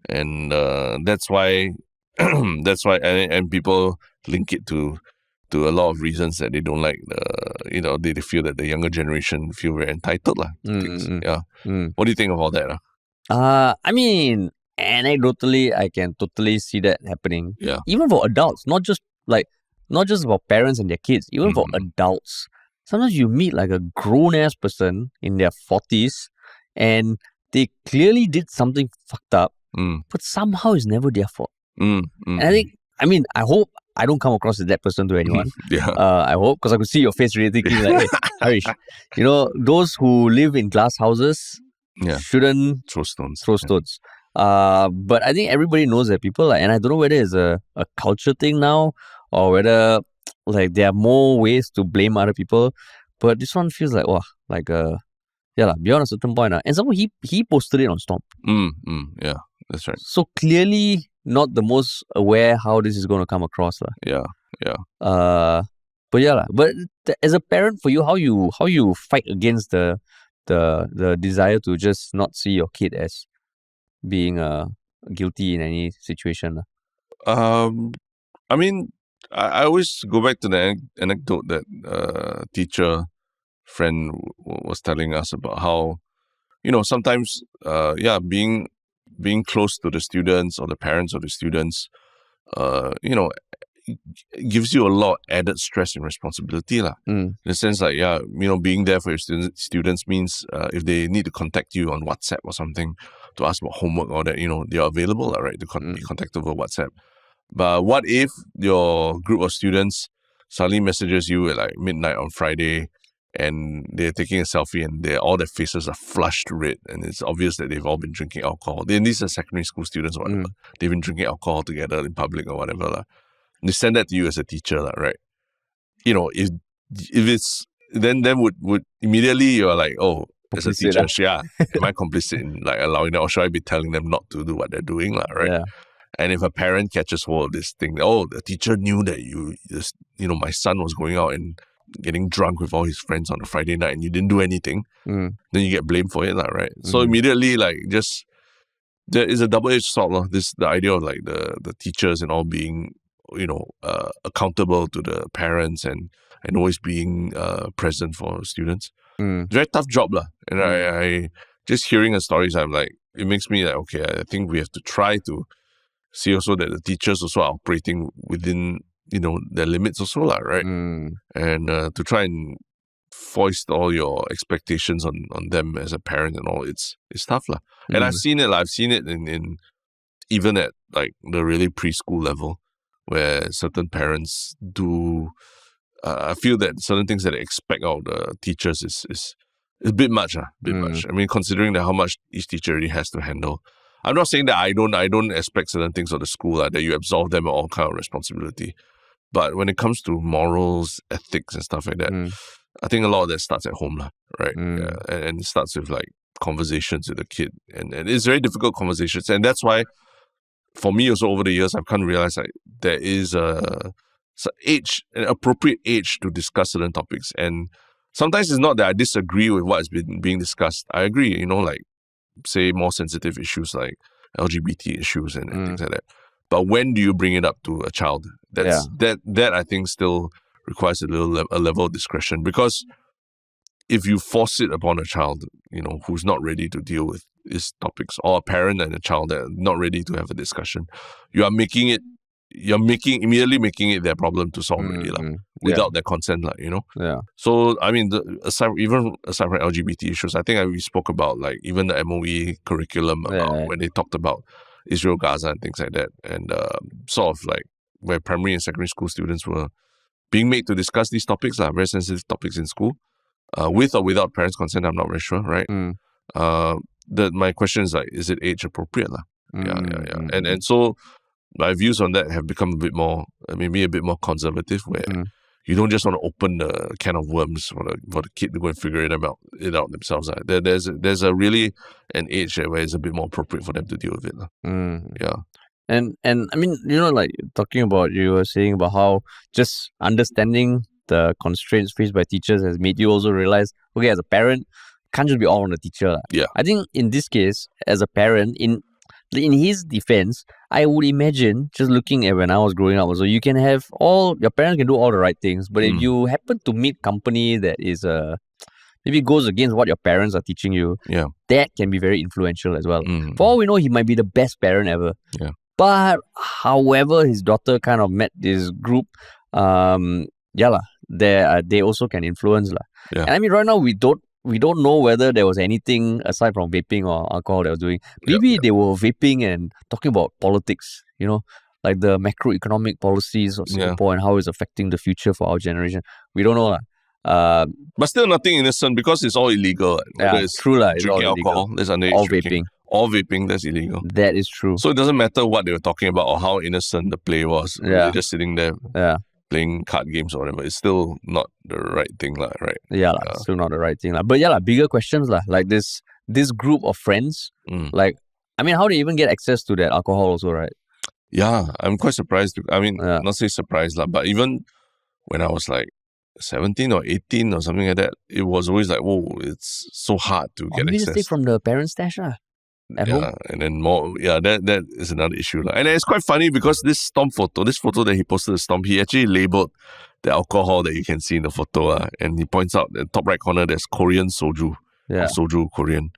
And that's why and people link it to a lot of reasons that they don't like they feel that the younger generation feel very entitled to things. What do you think of all that? I mean, anecdotally, I can totally see that happening. Yeah. Even for adults, not just about parents and their kids, even for adults. Sometimes you meet like a grown-ass person in their 40s and they clearly did something fucked up, but somehow it's never their fault. And I hope I don't come across as that person to anyone. I hope, because I could see your face really thinking like, hey, Harish, those who live in glass houses shouldn't throw stones. But I think everybody knows that people and I don't know whether it's a culture thing now or whether like there are more ways to blame other people. But this one feels like, beyond a certain point. And somehow he posted it on Stomp. Yeah, that's right. So clearly not the most aware how this is going to come across. Yeah. But as a parent, for you, how you fight against the desire to just not see your kid as being guilty in any situation? I mean, I always go back to the anecdote that teacher friend was telling us about how, sometimes, being close to the students or the parents of the students, it gives you a lot of added stress and responsibility. In the sense like, being there for your students means if they need to contact you on WhatsApp or something to ask about homework or that, they are available, right, to be contacted over WhatsApp. But what if your group of students suddenly messages you at like midnight on Friday and they're taking a selfie and all their faces are flushed red and it's obvious that they've all been drinking alcohol. These are secondary school students or whatever. They've been drinking alcohol together in public or whatever. They send that to you as a teacher, right? If it's then would immediately you're like, oh, as a teacher, am I complicit in like allowing them, or should I be telling them not to do what they're doing, right? Yeah. And if a parent catches hold of this thing, oh, the teacher knew that my son was going out and getting drunk with all his friends on a Friday night and you didn't do anything, then you get blamed for it, right? So immediately, there is a double-edged sword, the idea of like the teachers and all being, accountable to the parents and always being present for students. Very tough job, and I just hearing the stories, I'm like, it makes me like, okay, I think we have to try to see also that the teachers also are operating within their limits also, right? And to try and foist all your expectations on them as a parent and all, it's tough, And I've seen it in even at like the really preschool level, where certain parents do. I feel that certain things that they expect out of the teachers is a bit much, much. I mean, considering that how much each teacher really has to handle. I'm not saying that I don't expect certain things of the school, that you absolve them of all kind of responsibility. But when it comes to morals, ethics, and stuff like that, I think a lot of that starts at home, right? Yeah, and it starts with like conversations with the kid, and it's very difficult conversations, and that's why, for me also over the years, I've come to realize like there is an appropriate age to discuss certain topics, and sometimes it's not that I disagree with what is being discussed. I agree, like say more sensitive issues like LGBT issues and things like that. But when do you bring it up to a child? That I think still requires a level of discretion, because if you force it upon a child, who's not ready to deal with these topics, or a parent and a child that are not ready to have a discussion, you're immediately making it their problem to solve already. without their consent, like, Yeah. So, I mean, aside from LGBT issues, I think we spoke about, like, even the MOE curriculum when they talked about Israel, Gaza, and things like that. And sort of like where primary and secondary school students were being made to discuss these topics, very sensitive topics in school, with or without parents' consent, I'm not very sure, right? My question is, like, is it age appropriate? Yeah. And so my views on that have become maybe a bit more conservative, where you don't just want to open the can of worms for the kid to go and figure it out themselves. There's a really an age where it's a bit more appropriate for them to deal with it. Yeah. And I mean, like talking about, you were saying about how just understanding the constraints faced by teachers has made you also realize, okay, as a parent, can't just be all on the teacher. Yeah. I think in this case, as a parent, in his defense, I would imagine, just looking at when I was growing up, also, you can have your parents can do all the right things, but if you happen to meet company that is maybe goes against what your parents are teaching you, that can be very influential as well. For all we know, he might be the best parent ever. Yeah. But however, his daughter kind of met this group, they also can influence. Yeah. And I mean, right now we don't know whether there was anything aside from vaping or alcohol that was doing. Maybe they were vaping and talking about politics, like the macroeconomic policies of Singapore and how it's affecting the future for our generation. We don't know. But still nothing innocent because it's all illegal. It's true. It's drinking all alcohol, there's underage all drinking. Vaping. All vaping, that's illegal. That is true. So it doesn't matter what they were talking about or how innocent the play was. They're just sitting there playing card games or whatever. It's still not the right thing, right? Yeah, still not the right thing. But bigger questions, like this group of friends, like, I mean, how do you even get access to that alcohol also, right? Yeah, I'm quite surprised. I mean, not say surprised, but even when I was like 17 or 18 or something like that, it was always like, whoa, it's so hard to get access. Maybe take from the parents' stash at home. And then more, that is another issue. And it's quite funny because this photo that he posted, the Stomp, he actually labeled the alcohol that you can see in the photo, and he points out the top right corner, there's Korean soju, soju Korean.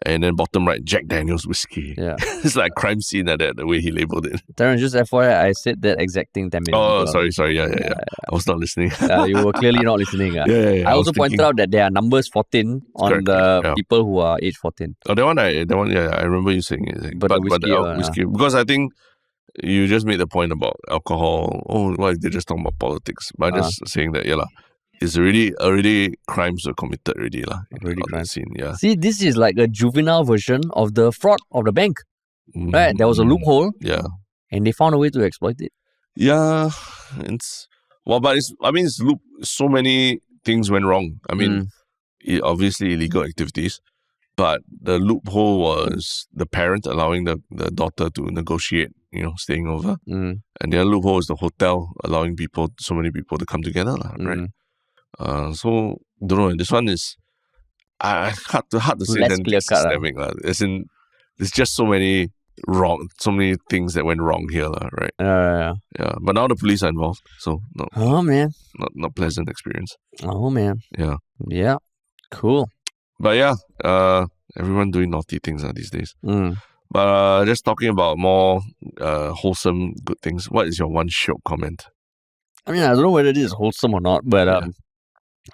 And then bottom right, Jack Daniel's whiskey. Yeah. It's like a crime scene like that, the way he labeled it. Terence, just FYI, I said that exact thing 10 minutes ago. Oh, sorry. Yeah. I was not listening. You were clearly not listening. Yeah. I also pointed out that there are numbers 14 on the people who are age 14. Oh, that one, I remember you saying it. But the whiskey, because I think you just made the point about alcohol. Oh, why they're just talking about politics? By just saying that, it's already crimes were committed already. Already crimes. Scene, See, this is like a juvenile version of the fraud of the bank. Right? There was a loophole. Yeah. And they found a way to exploit it. Yeah. But it's so many things went wrong. I mean, obviously illegal activities, but the loophole was the parent allowing the daughter to negotiate, staying over. And the other loophole is the hotel allowing so many people to come together, right? So don't know. This one is hard to say. Less clear cut. Systemic, as in, there's just so many things that went wrong here, right? Yeah. But now the police are involved, so not pleasant experience. Oh man. Yeah. Cool. But everyone doing naughty things these days. But just talking about more wholesome good things. What is your one Shiok comment? I mean, I don't know whether this is wholesome or not, but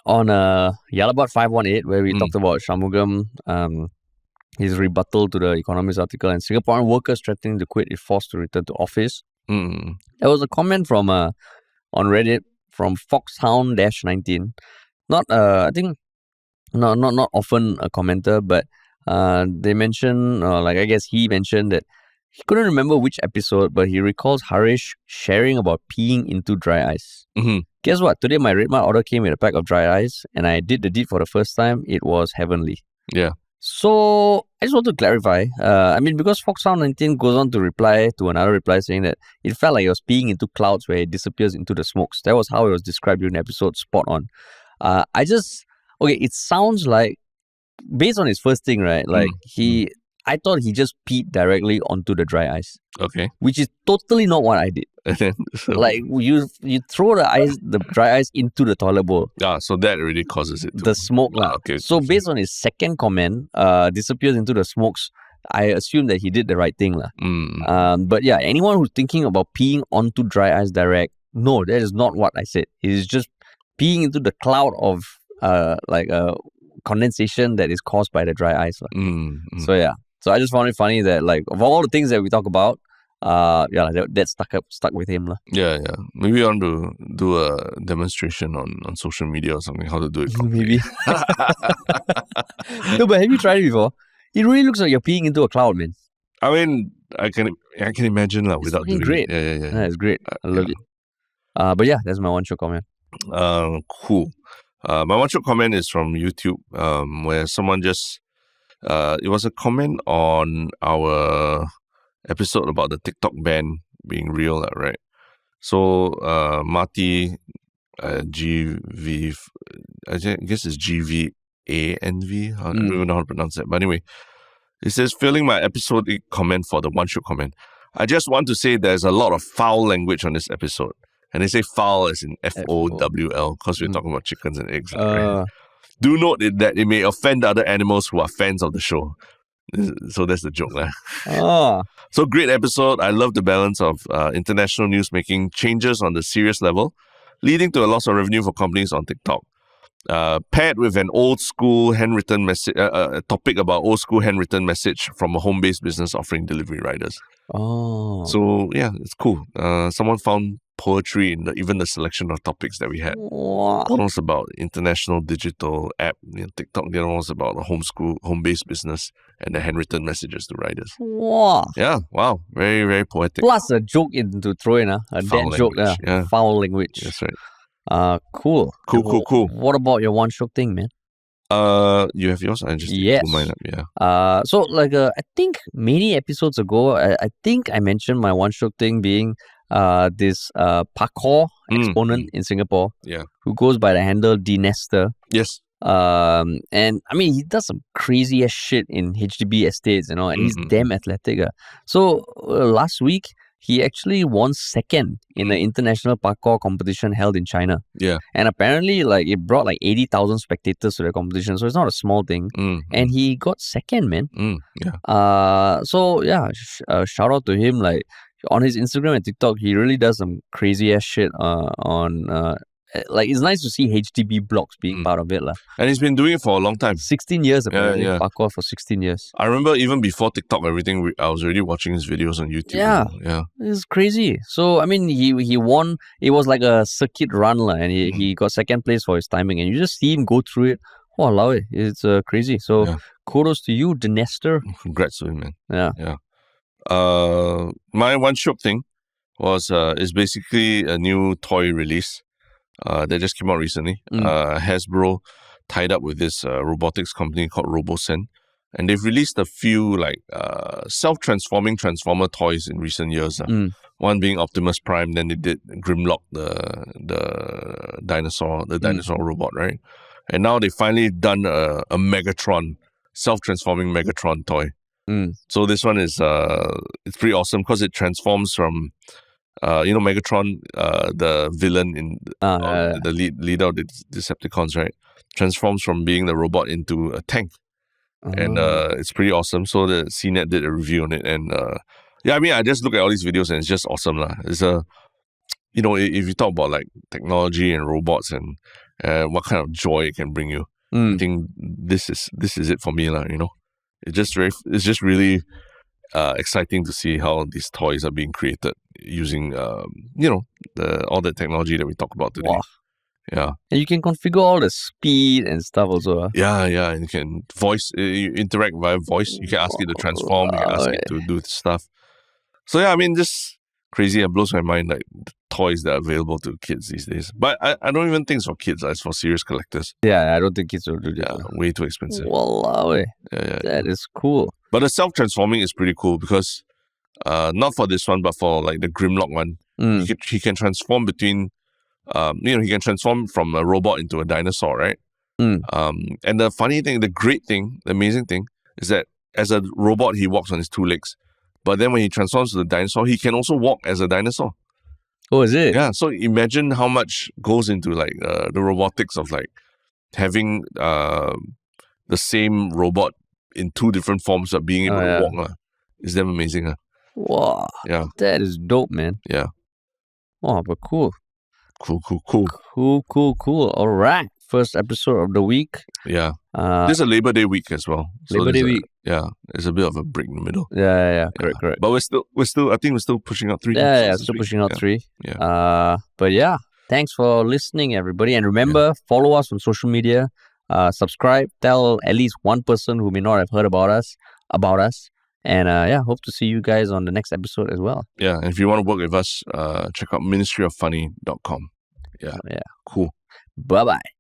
on Yalabat 518, where we talked about Shanmugam, his rebuttal to the Economist article, and Singaporean workers threatening to quit if forced to return to office. There was a comment from on Reddit from Foxhound-19. I think not often a commenter, but they mentioned, I guess he mentioned that he couldn't remember which episode, but he recalls Harish sharing about peeing into dry ice. Guess what? Today my Red Mart order came with a pack of dry ice, and I did the deed for the first time. It was heavenly. Yeah. So I just want to clarify. Because Foxhound19 goes on to reply to another reply saying that it felt like he was peeing into clouds where it disappears into the smokes. That was how it was described during the episode. Spot on. It sounds like, based on his first thing, right? I thought he just peed directly onto the dry ice. Okay. Which is totally not what I did. You throw the dry ice into the toilet bowl. So that already causes it. The smoke. So based on his second comment, disappears into the smokes, I assume that he did the right thing. But anyone who's thinking about peeing onto dry ice direct, no, that is not what I said. It is just peeing into the cloud of condensation that is caused by the dry ice. So yeah. So I just found it funny that like of all the things that we talk about, that stuck with him. Yeah. Maybe I want to do a demonstration on social media or something, how to do it properly. Maybe. No, but have you tried it before? It really looks like you're peeing into a cloud, man. I mean, I can imagine without doing great. it. Yeah. It's great. I love it. But yeah, that's my one Shiok comment. Cool. My one Shiok comment is from YouTube, where someone just it was a comment on our episode about the TikTok ban being real, right? So Marty GV, I guess it's GVANV. I don't even know how to pronounce that. But anyway, it says, filling my episodic comment for the one Shiok comment. I just want to say there's a lot of foul language on this episode. And they say foul as in FOWL, because we're talking about chickens and eggs. Right? Do note that it may offend other animals who are fans of the show. So that's the joke. So great episode. I love the balance of international news making changes on the serious level, leading to a loss of revenue for companies on TikTok. Paired with an old school handwritten message, a topic about old school handwritten message from a home-based business offering delivery riders. So yeah, it's cool. Someone found poetry in even the selection of topics that we had. One was about international digital app, TikTok. The other one was about a home-based business and the handwritten messages to riders. Yeah, wow, very, very poetic. Plus a joke to throw in, a dad joke, foul language. That's right. Cool. Cool. What about your one Shiok thing, man? You have yours? I just pull mine up. Yeah. So I think many episodes ago, I think I mentioned my one Shiok thing being this parkour exponent in Singapore. Yeah. Who goes by the handle Dinester. Yes. And I mean, he does some crazy ass shit in HDB estates, and he's damn athletic. So last week, he actually won second in the international parkour competition held in China. Yeah. And apparently, it brought 80,000 spectators to the competition. So it's not a small thing. And he got second, man. Yeah. So yeah, shout out to him. On his Instagram and TikTok, he really does some crazy ass shit it's nice to see HDB blocks being part of it. And he's been doing it for a long time. 16 years apparently. Yeah. Parkour for 16 years. I remember even before TikTok, everything, I was already watching his videos on YouTube. Yeah. It's crazy. So, I mean, he won. It was like a circuit run, and he got second place for his timing. And you just see him go through it. Walao, it's crazy. So, kudos to you, Dinester. Congrats to him, man. Yeah. My one Shiok thing is basically a new toy release. That just came out recently. Hasbro tied up with this robotics company called RoboSen, and they've released a few self-transforming Transformer toys in recent years. One being Optimus Prime, then they did Grimlock, the dinosaur robot, right? And now they finally done a Megatron, self-transforming Megatron toy. So this one is it's pretty awesome because it transforms from Megatron, the villain in the leader of the Decepticons, right? Transforms from being the robot into a tank. And it's pretty awesome. So the CNET did a review on it, and I just look at all these videos and it's just awesome, lah. It's if you talk about technology and robots and what kind of joy it can bring you, I think this is it for me, lah. It's just really exciting to see how these toys are being created using all the technology that we talk about today. Wow. Yeah. And you can configure all the speed and stuff also. Yeah. And you can you interact via voice. You can ask it to transform. You can ask it to do stuff. So yeah, I mean, just crazy. It blows my mind, the toys that are available to kids these days. But I don't even think it's for kids. It's for serious collectors. Yeah, I don't think kids will do that. Yeah, way too expensive. Walao. Yeah. That is cool. But the self-transforming is pretty cool because not for this one, but for the Grimlock one, he can transform between, he can transform from a robot into a dinosaur, right? And the great thing, the amazing thing is that as a robot, he walks on his two legs. But then when he transforms to the dinosaur, he can also walk as a dinosaur. Oh, is it? Yeah. So imagine how much goes into the robotics of having the same robot in two different forms of being able to walk. It's damn amazing. Wow. Yeah. That is dope, man. Yeah. Oh, but cool. Cool. Cool. All right. First episode of the week. Yeah. This is a Labor Day week as well. So Labor Day week. There's a bit of a break in the middle. Yeah. Correct. But I think we're still pushing out 3. Yeah, still pushing out 3. Yeah. But yeah, thanks for listening, everybody. And remember, follow us on social media. Subscribe. Tell at least one person who may not have heard about us. And hope to see you guys on the next episode as well. Yeah, and if you want to work with us, check out ministryoffunny.com. Yeah. Yeah. Cool. Bye-bye.